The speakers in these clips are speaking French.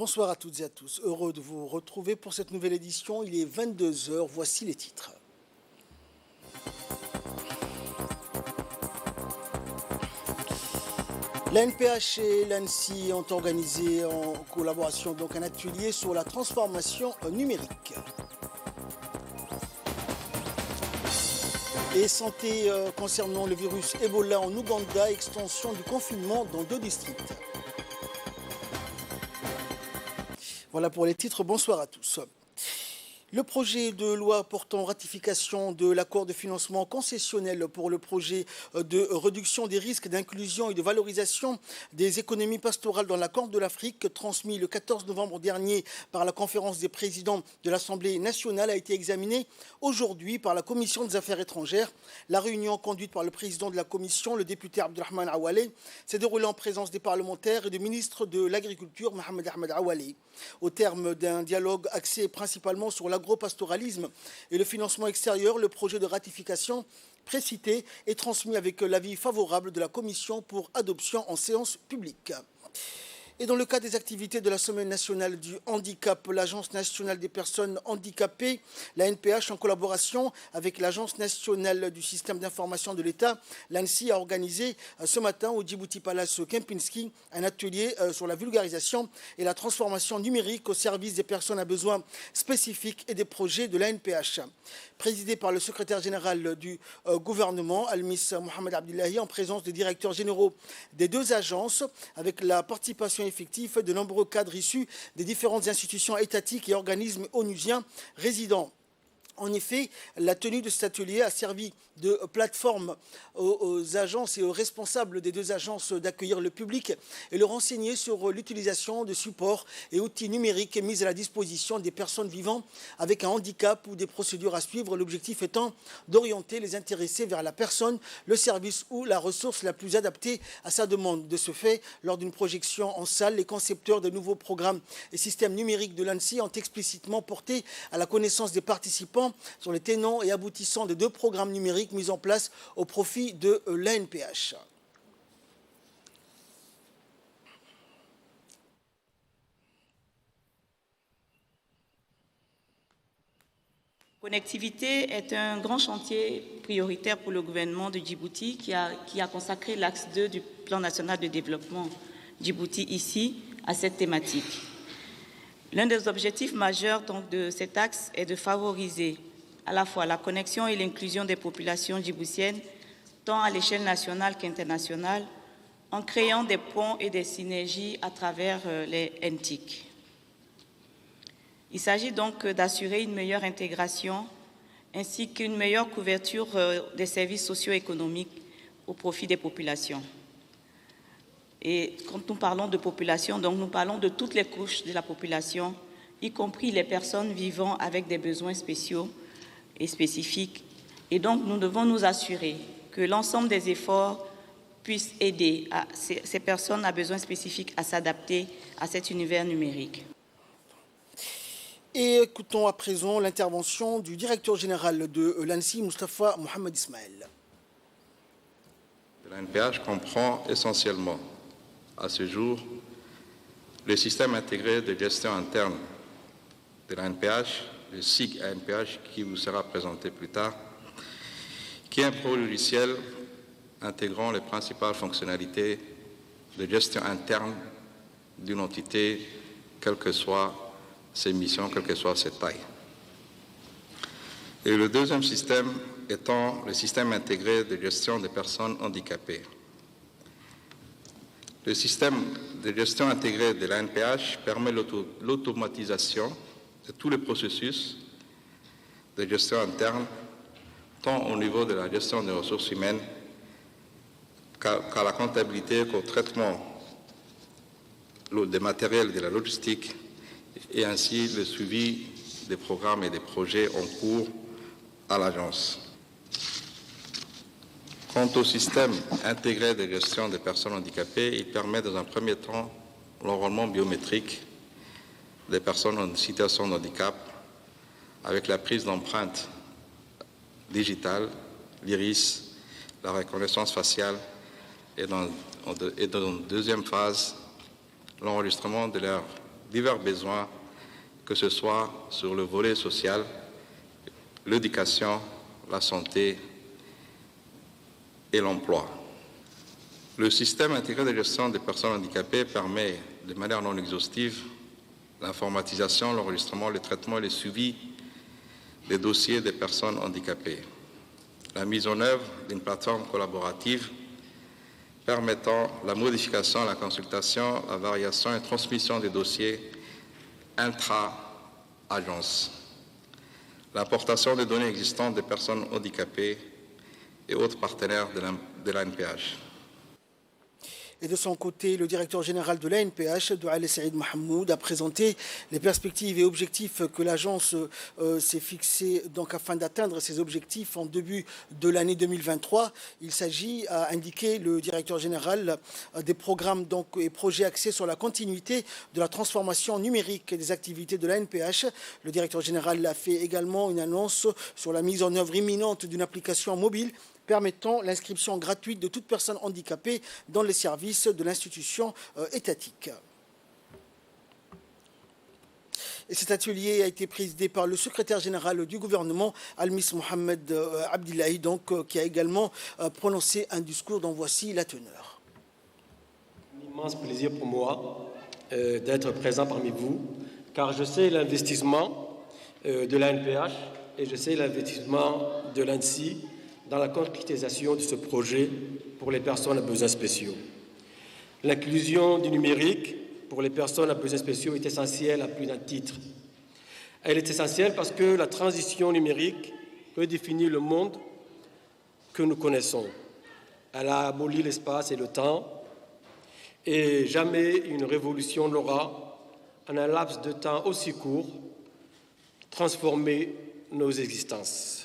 Bonsoir à toutes et à tous. Heureux de vous retrouver pour cette nouvelle édition. Il est 22 heures. Voici les titres. La NPH et l'ANSSI ont organisé en collaboration un atelier sur la transformation numérique. Et santé concernant le virus Ebola en Ouganda, extension du confinement dans 2 districts. Voilà pour les titres, bonsoir à tous. Le projet de loi portant ratification de l'accord de financement concessionnel pour le projet de réduction des risques d'inclusion et de valorisation des économies pastorales dans la Corne de l'Afrique, transmis le 14 novembre dernier par la conférence des présidents de l'Assemblée nationale, a été examiné aujourd'hui par la Commission des affaires étrangères. La réunion conduite par le président de la Commission, le député Abdelrahman Awale, s'est déroulée en présence des parlementaires et du ministre de l'Agriculture, Mohamed Ahmed Awale. Au terme d'un dialogue axé principalement sur l'agropastoralisme et le financement extérieur, le projet de ratification précité est transmis avec l'avis favorable de la Commission pour adoption en séance publique. Et dans le cadre des activités de la Semaine nationale du handicap, l'Agence nationale des personnes handicapées, la NPH, en collaboration avec l'Agence nationale du système d'information de l'État, l'ANSSI, a organisé ce matin au Djibouti Palace Kempinski un atelier sur la vulgarisation et la transformation numérique au service des personnes à besoins spécifiques et des projets de la NPH. Présidé par le secrétaire général du gouvernement, Al-Miss Mohamed Abdullahi, en présence des directeurs généraux des 2 agences, avec la participation effective de nombreux cadres issus des différentes institutions étatiques et organismes onusiens résidents. En effet, la tenue de cet atelier a servi de plateforme aux agences et aux responsables des 2 agences d'accueillir le public et leur renseigner sur l'utilisation de supports et outils numériques mis à la disposition des personnes vivant avec un handicap ou des procédures à suivre, l'objectif étant d'orienter les intéressés vers la personne, le service ou la ressource la plus adaptée à sa demande. De ce fait, lors d'une projection en salle, les concepteurs de nouveaux programmes et systèmes numériques de l'ANSSI ont explicitement porté à la connaissance des participants sur les tenants et aboutissants des 2 programmes numériques mis en place au profit de l'ANPH. Connectivité est un grand chantier prioritaire pour le gouvernement de Djibouti qui a consacré l'axe 2 du plan national de développement Djibouti ici à cette thématique. L'un des objectifs majeurs donc, de cet axe est de favoriser à la fois la connexion et l'inclusion des populations djiboutiennes, tant à l'échelle nationale qu'internationale, en créant des ponts et des synergies à travers les NTIC. Il s'agit donc d'assurer une meilleure intégration ainsi qu'une meilleure couverture des services socio-économiques au profit des populations. Et quand nous parlons de population, donc nous parlons de toutes les couches de la population, y compris les personnes vivant avec des besoins spéciaux et spécifiques. Et donc, nous devons nous assurer que l'ensemble des efforts puissent aider ces personnes à besoins spécifiques à s'adapter à cet univers numérique. Et écoutons à présent l'intervention du directeur général de l'ANSSI, Moustapha Mohamed Ismaël. L'ANPH comprend essentiellement, à ce jour, le système intégré de gestion interne de l'ANPH, le SIG ANPH, qui vous sera présenté plus tard, qui est un pro-logiciel intégrant les principales fonctionnalités de gestion interne d'une entité, quelles que soient ses missions, quelle que soit sa taille. Et le deuxième système étant le système intégré de gestion des personnes handicapées. Le système de gestion intégrée de l'ANPH permet l'automatisation de tous les processus de gestion interne, tant au niveau de la gestion des ressources humaines qu'à la comptabilité, qu'au traitement des matériels de la logistique et ainsi le suivi des programmes et des projets en cours à l'agence. Quant au système intégré de gestion des personnes handicapées, il permet dans un premier temps l'enrôlement biométrique des personnes en situation de handicap avec la prise d'empreintes digitales, l'iris, la reconnaissance faciale et dans une deuxième phase, l'enregistrement de leur divers besoins, que ce soit sur le volet social, l'éducation, la santé et l'emploi. Le système intégré de gestion des personnes handicapées permet de manière non exhaustive l'informatisation, l'enregistrement, le traitement et le suivi des dossiers des personnes handicapées. La mise en œuvre d'une plateforme collaborative permettant la modification, la consultation, la variation et transmission des dossiers intra-agences, l'apportation des données existantes des personnes handicapées et autres partenaires de l'ANPH. Et de son côté, le directeur général de l'ANPH, Douali Saïd Mahmoud, a présenté les perspectives et objectifs que l'agence s'est fixés donc afin d'atteindre ses objectifs en début de l'année 2023. Il s'agit, a indiqué le directeur général, des programmes donc, et projets axés sur la continuité de la transformation numérique des activités de l'ANPH. Le directeur général a fait également une annonce sur la mise en œuvre imminente d'une application mobile permettant l'inscription gratuite de toute personne handicapée dans les services de l'institution étatique. Et cet atelier a été présidé par le secrétaire général du gouvernement, Al-Miss Mohamed Abdillahi, qui a également prononcé un discours dont voici la teneur. Un immense plaisir pour moi d'être présent parmi vous, car je sais l'investissement de l'ANPH et je sais l'investissement de l'ANSSI dans la concrétisation de ce projet pour les personnes à besoins spéciaux. L'inclusion du numérique pour les personnes à besoins spéciaux est essentielle à plus d'un titre. Elle est essentielle parce que la transition numérique redéfinit le monde que nous connaissons. Elle a aboli l'espace et le temps, et jamais une révolution n'aura, en un laps de temps aussi court, transformé nos existences.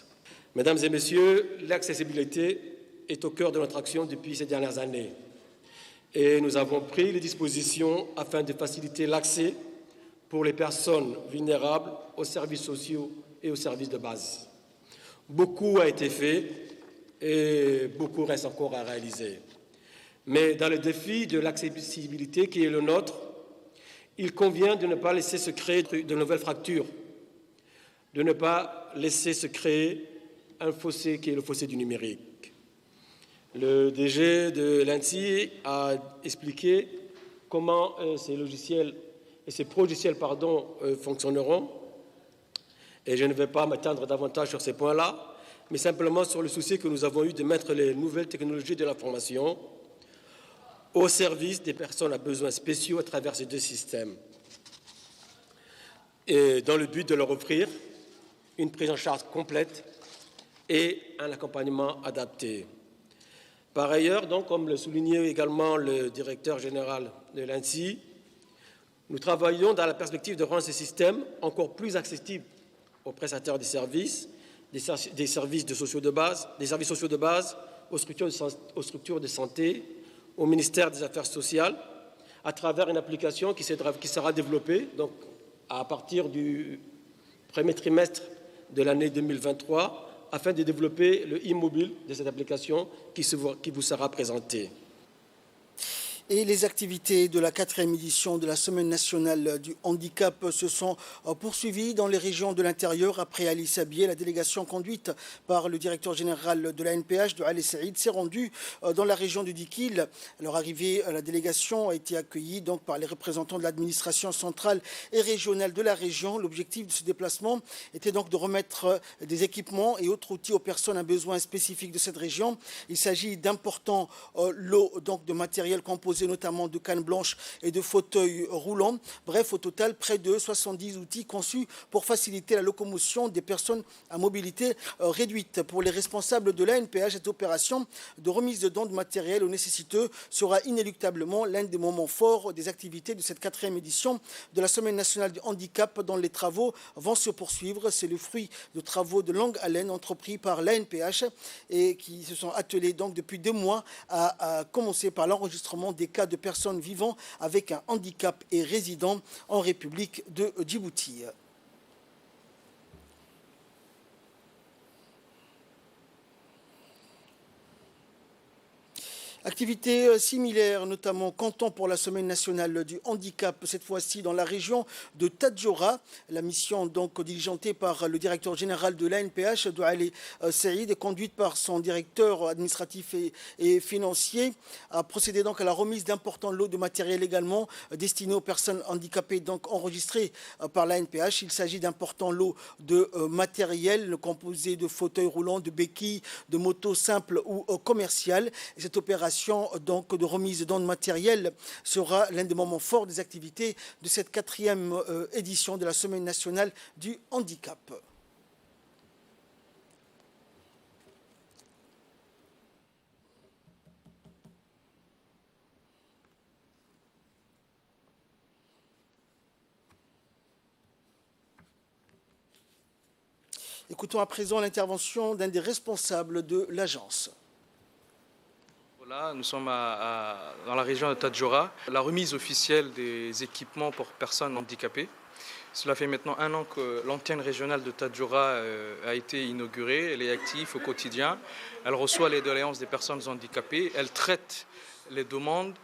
Mesdames et messieurs, l'accessibilité est au cœur de notre action depuis ces dernières années. Et nous avons pris les dispositions afin de faciliter l'accès pour les personnes vulnérables aux services sociaux et aux services de base. Beaucoup a été fait et beaucoup reste encore à réaliser. Mais dans le défi de l'accessibilité qui est le nôtre, il convient de ne pas laisser se créer de nouvelles fractures, de ne pas laisser se créer un fossé qui est le fossé du numérique. Le DG de l'ANSSI a expliqué comment ces logiciels et ces progiciels fonctionneront, et je ne vais pas m'étendre davantage sur ces points-là, mais simplement sur le souci que nous avons eu de mettre les nouvelles technologies de l'information au service des personnes à besoins spéciaux à travers ces deux systèmes, et dans le but de leur offrir une prise en charge complète et un accompagnement adapté. Par ailleurs, donc, comme le soulignait également le directeur général de l'ANSSI, nous travaillons dans la perspective de rendre ce système encore plus accessible aux prestataires des services, des services sociaux de base, aux structures de santé, au ministère des Affaires sociales, à travers une application qui sera développée donc, à partir du premier trimestre de l'année 2023, afin de développer le e-mobile de cette application qui vous sera présentée. Et les activités de la 4e édition de la Semaine nationale du handicap se sont poursuivies dans les régions de l'intérieur. Après Ali Sabieh, la délégation conduite par le directeur général de l'ANPH, Douali Saïd, s'est rendue dans la région du Dikil. À leur arrivée, la délégation a été accueillie donc, par les représentants de l'administration centrale et régionale de la région. L'objectif de ce déplacement était donc de remettre des équipements et autres outils aux personnes à besoins spécifiques de cette région. Il s'agit d'importants lots donc, de matériel composé notamment de cannes blanches et de fauteuils roulants. Bref, au total, près de 70 outils conçus pour faciliter la locomotion des personnes à mobilité réduite. Pour les responsables de l'ANPH, cette opération de remise de dons de matériel aux nécessiteux sera inéluctablement l'un des moments forts des activités de cette 4e édition de la Semaine nationale du handicap, dont les travaux vont se poursuivre. C'est le fruit de travaux de longue haleine entrepris par l'ANPH et qui se sont attelés donc depuis 2 mois à commencer par l'enregistrement des cas de personnes vivant avec un handicap et résidant en République de Djibouti. Activités similaires, notamment comptant pour la Semaine nationale du handicap, cette fois-ci dans la région de Tadjoura. La mission donc diligentée par le directeur général de l'ANPH, Douali Saïd, et conduite par son directeur administratif et financier, a procédé donc à la remise d'importants lots de matériel également destinés aux personnes handicapées donc enregistrées par l'ANPH. Il s'agit d'importants lots de matériel composé de fauteuils roulants, de béquilles, de motos simples ou commerciales. Et cette opération donc de remise de dons de matériel sera l'un des moments forts des activités de cette 4e édition de la Semaine nationale du handicap. Écoutons à présent l'intervention d'un des responsables de l'agence. Nous sommes dans la région de Tadjoura. La remise officielle des équipements pour personnes handicapées. Cela fait maintenant 1 an que l'antenne régionale de Tadjoura a été inaugurée. Elle est active au quotidien. Elle reçoit les doléances des personnes handicapées. Elle traite les demandes.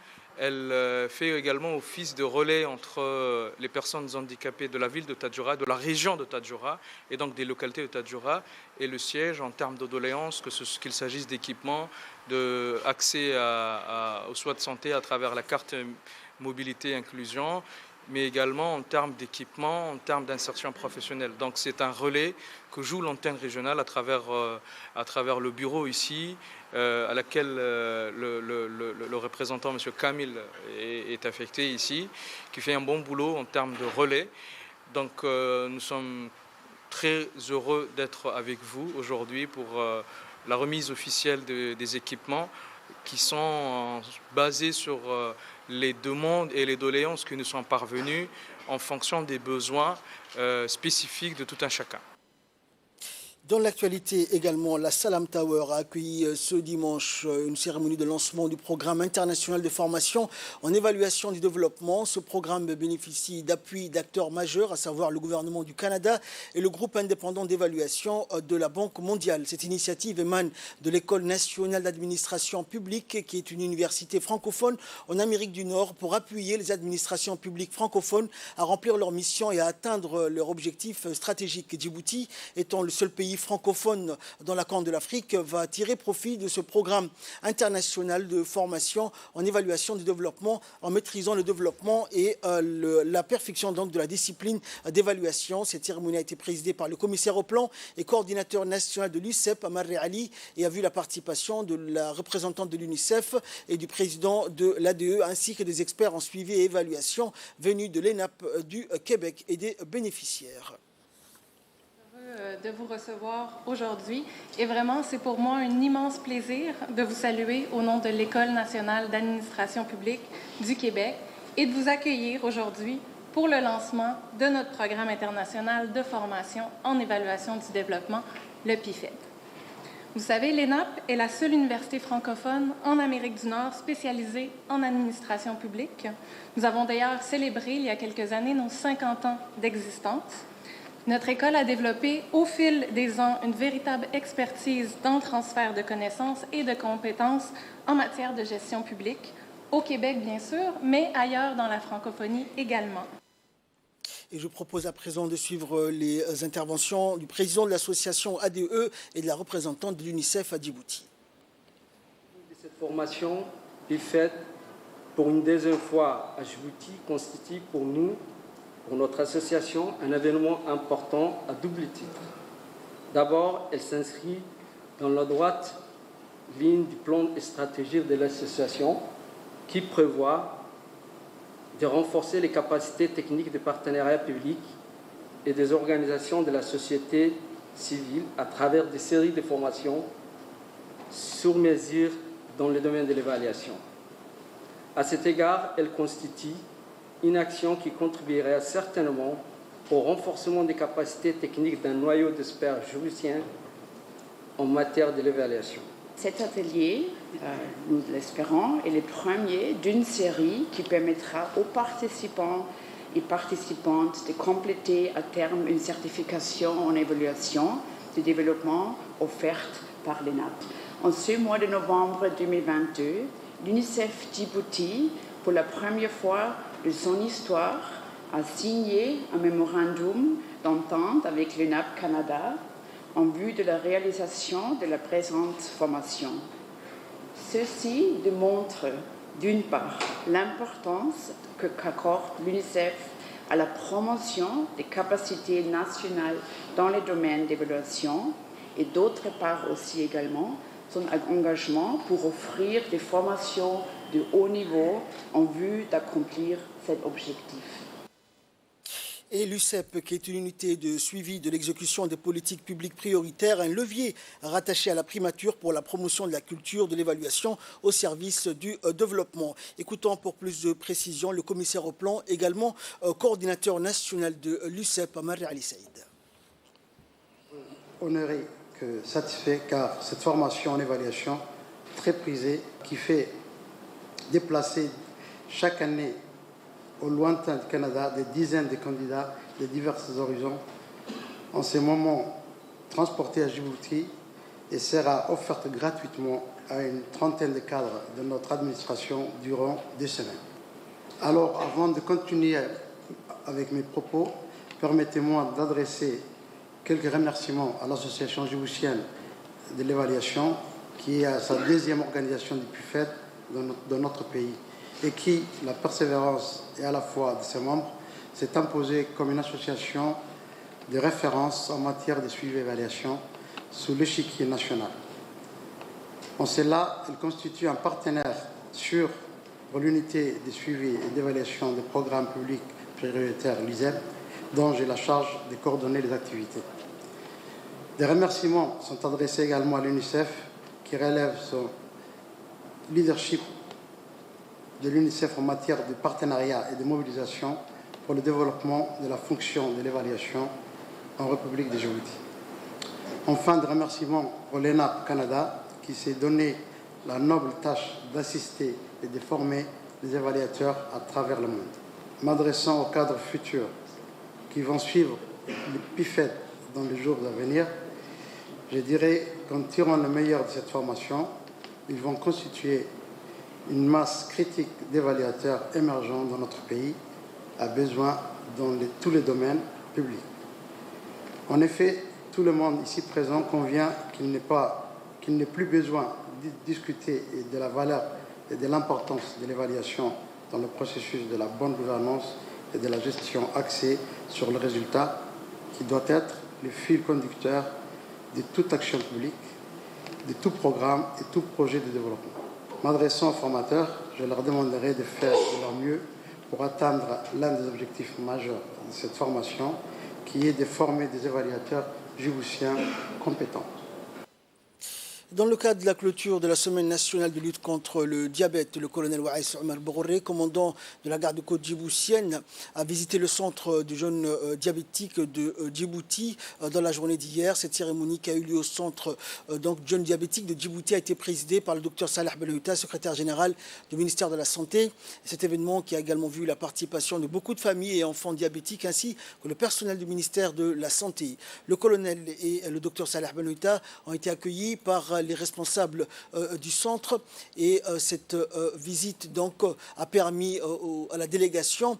Elle fait également office de relais entre les personnes handicapées de la ville de Tadjoura, de la région de Tadjoura et donc des localités de Tadjoura et le siège en termes de doléances, qu'il s'agisse d'équipements, d'accès aux soins de santé à travers la carte mobilité inclusion, mais également en termes d'équipement, en termes d'insertion professionnelle. Donc c'est un relais que joue l'antenne régionale à travers le bureau ici, à laquelle le représentant, M. Kamil, est affecté ici, qui fait un bon boulot en termes de relais. Donc nous sommes très heureux d'être avec vous aujourd'hui pour la remise officielle des équipements qui sont basés sur les demandes et les doléances qui nous sont parvenues en fonction des besoins spécifiques de tout un chacun. Dans l'actualité également, la Salam Tower a accueilli ce dimanche une cérémonie de lancement du programme international de formation en évaluation du développement. Ce programme bénéficie d'appui d'acteurs majeurs, à savoir le gouvernement du Canada et le groupe indépendant d'évaluation de la Banque mondiale. Cette initiative émane de l'École nationale d'administration publique, qui est une université francophone en Amérique du Nord, pour appuyer les administrations publiques francophones à remplir leur mission et à atteindre leur objectif stratégique. Djibouti étant le seul pays francophone dans la Corne de l'Afrique, va tirer profit de ce programme international de formation en évaluation du développement, en maîtrisant le développement et la perfection donc de la discipline d'évaluation. Cette cérémonie a été présidée par le commissaire au plan et coordinateur national de l'UCEP, Amaré Ali, et a vu la participation de la représentante de l'UNICEF et du président de l'ADE, ainsi que des experts en suivi et évaluation venus de l'ENAP du Québec et des bénéficiaires. De vous recevoir aujourd'hui et vraiment c'est pour moi un immense plaisir de vous saluer au nom de l'École nationale d'administration publique du Québec et de vous accueillir aujourd'hui pour le lancement de notre programme international de formation en évaluation du développement, le PIFED. Vous savez, l'ENAP est la seule université francophone en Amérique du Nord spécialisée en administration publique. Nous avons d'ailleurs célébré il y a quelques années nos 50 ans d'existence. Notre école a développé au fil des ans une véritable expertise dans le transfert de connaissances et de compétences en matière de gestion publique, au Québec bien sûr, mais ailleurs dans la francophonie également. Et je propose à présent de suivre les interventions du président de l'association ADE et de la représentante de l'UNICEF à Djibouti. Cette formation est faite pour une deuxième fois à Djibouti, constitue pour nous, pour notre association, un événement important à double titre. D'abord, elle s'inscrit dans la droite ligne du plan stratégique de l'association qui prévoit de renforcer les capacités techniques des partenariats publics et des organisations de la société civile à travers des séries de formations sur mesure dans le domaine de l'évaluation. À cet égard, elle constitue une action qui contribuerait certainement au renforcement des capacités techniques d'un noyau d'experts djiboutiens en matière de l'évaluation. Cet atelier, nous l'espérons, est le premier d'une série qui permettra aux participants et participantes de compléter à terme une certification en évaluation du développement offerte par l'ENAP. En ce mois de novembre 2022, l'UNICEF Djibouti, pour la première fois de son histoire, a signé un mémorandum d'entente avec l'UNAP Canada en vue de la réalisation de la présente formation. Ceci démontre, d'une part, l'importance qu'accorde l'UNICEF à la promotion des capacités nationales dans les domaines d'évaluation et d'autre part aussi également son engagement pour offrir des formations de haut niveau en vue d'accomplir cet objectif. Et l'UCEP, qui est une unité de suivi de l'exécution des politiques publiques prioritaires, un levier rattaché à la primature pour la promotion de la culture de l'évaluation au service du développement. Écoutons pour plus de précision le commissaire au plan, également coordinateur national de l'UCEP, Amar Ali Saïd. Honoré que satisfait, car cette formation en évaluation très prisée qui fait déplacer chaque année au lointain du Canada des dizaines de candidats de divers horizons, en ce moment transportés à Djibouti et sera offerte gratuitement à une trentaine de cadres de notre administration durant 2 semaines. Alors, avant de continuer avec mes propos, permettez-moi d'adresser quelques remerciements à l'Association djiboutienne de l'évaluation, qui est à sa 2e organisation depuis fait dans notre pays, et qui, la persévérance et à la fois de ses membres, s'est imposée comme une association de référence en matière de suivi et évaluation sous l'échiquier national. En cela, elle constitue un partenaire sûr pour l'unité de suivi et d'évaluation des programmes publics prioritaires l'USEP, dont j'ai la charge de coordonner les activités. Des remerciements sont adressés également à l'UNICEF, qui relève son leadership de l'UNICEF en matière de partenariat et de mobilisation pour le développement de la fonction de l'évaluation en République de Djibouti. Enfin, des remerciements pour l'ENAP Canada, qui s'est donné la noble tâche d'assister et de former les évaluateurs à travers le monde. M'adressant aux cadres futurs qui vont suivre le PIFED dans les jours à venir, je dirais qu'en tirant le meilleur de cette formation, ils vont constituer une masse critique d'évaluateurs émergents dans notre pays a besoin dans tous les domaines publics. En effet, tout le monde ici présent convient qu'il n'est plus besoin de discuter de la valeur et de l'importance de l'évaluation dans le processus de la bonne gouvernance et de la gestion axée sur le résultat, qui doit être le fil conducteur de toute action publique, de tout programme et tout projet de développement. M'adressant aux formateurs, je leur demanderai de faire de leur mieux pour atteindre l'un des objectifs majeurs de cette formation, qui est de former des évaluateurs djiboutiens compétents. Dans le cadre de la clôture de la Semaine nationale de lutte contre le diabète, le colonel Waïs Omar Bourré, commandant de la garde-côte djiboutienne, a visité le centre de jeunes diabétiques de Djibouti dans la journée d'hier. Cette cérémonie qui a eu lieu au centre de jeunes diabétiques de Djibouti a été présidée par le docteur Salah Benouita, secrétaire général du ministère de la Santé. Cet événement qui a également vu la participation de beaucoup de familles et enfants diabétiques ainsi que le personnel du ministère de la Santé. Le colonel et le docteur Salah Benouita ont été accueillis par les responsables du centre et cette visite donc a permis à la délégation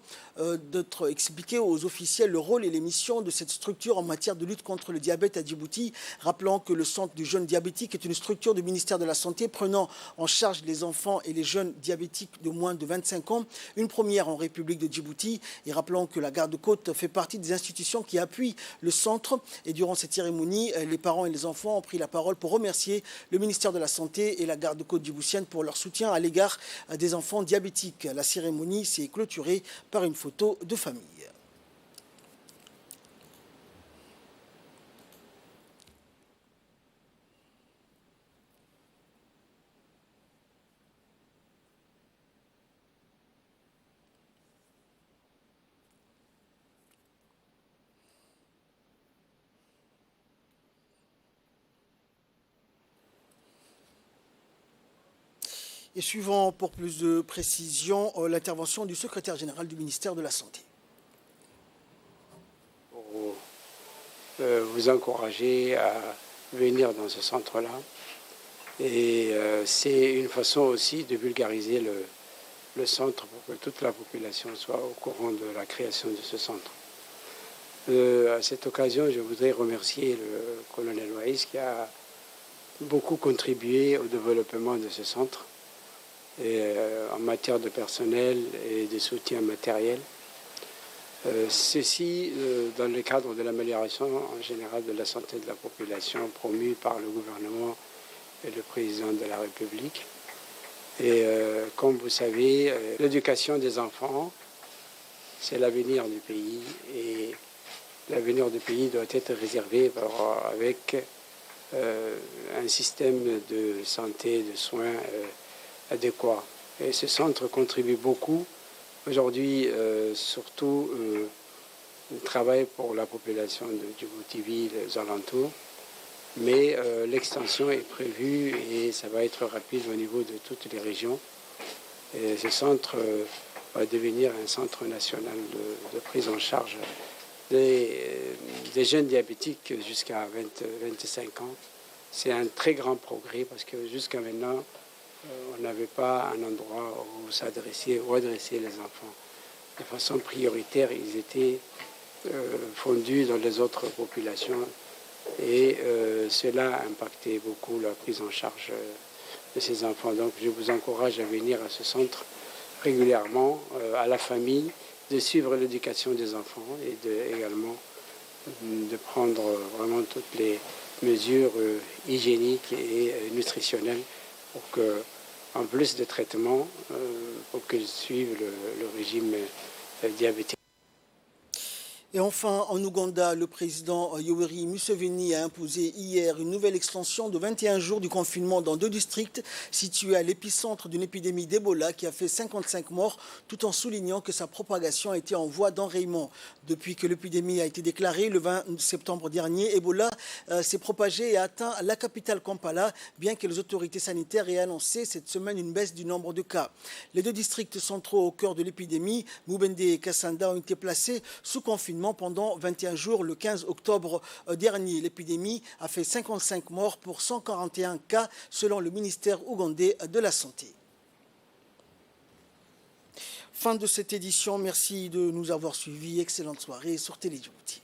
d'être expliqué aux officiels le rôle et les missions de cette structure en matière de lutte contre le diabète à Djibouti, rappelant que le centre du jeune diabétique est une structure du ministère de la Santé prenant en charge les enfants et les jeunes diabétiques de moins de 25 ans, une première en République de Djibouti, et rappelant que la garde-côte fait partie des institutions qui appuient le centre. Et durant cette cérémonie, les parents et les enfants ont pris la parole pour remercier le ministère de la Santé et la garde-côte djiboutienne pour leur soutien à l'égard des enfants diabétiques. La cérémonie s'est clôturée par une photo de famille. Et suivant pour plus de précision l'intervention du secrétaire général du ministère de la Santé. Pour vous encourager à venir dans ce centre-là, Et c'est une façon aussi de vulgariser le centre pour que toute la population soit au courant de la création de ce centre. À cette occasion, je voudrais remercier le colonel Waïs qui a beaucoup contribué au développement de ce centre et, en matière de personnel et de soutien matériel. Ceci dans le cadre de l'amélioration en général de la santé de la population promue par le gouvernement et le président de la République. Et comme vous savez, l'éducation des enfants, c'est l'avenir du pays et l'avenir du pays doit être réservé avec un système de santé, de soins adéquat. Et ce centre contribue beaucoup. Aujourd'hui, surtout, il travaille pour la population de Djibouti-Ville et les alentours. Mais l'extension est prévue et ça va être rapide au niveau de toutes les régions. Et ce centre va devenir un centre national de prise en charge des jeunes diabétiques jusqu'à 25 ans. C'est un très grand progrès parce que jusqu'à maintenant, on n'avait pas un endroit où s'adresser ou adresser les enfants. De façon prioritaire, ils étaient fondus dans les autres populations. Et cela a impacté beaucoup la prise en charge de ces enfants. Donc je vous encourage à venir à ce centre régulièrement, à la famille, de suivre l'éducation des enfants et également de prendre vraiment toutes les mesures hygiéniques et nutritionnelles pour que, en plus de traitement, pour qu'ils suivent le régime diabétique. Et enfin, en Ouganda, le président Yoweri Museveni a imposé hier une nouvelle extension de 21 jours du confinement dans 2 districts situés à l'épicentre d'une épidémie d'Ebola qui a fait 55 morts, tout en soulignant que sa propagation était en voie d'enrayement. Depuis que l'épidémie a été déclarée le 20 septembre dernier, Ebola s'est propagé et a atteint la capitale Kampala, bien que les autorités sanitaires aient annoncé cette semaine une baisse du nombre de cas. Les 2 districts centraux au cœur de l'épidémie, Mubende et Kassanda, ont été placés sous confinement pendant 21 jours le 15 octobre dernier. L'épidémie a fait 55 morts pour 141 cas selon le ministère ougandais de la Santé. Fin de cette édition. Merci de nous avoir suivis. Excellente soirée sur Télé Djibouti.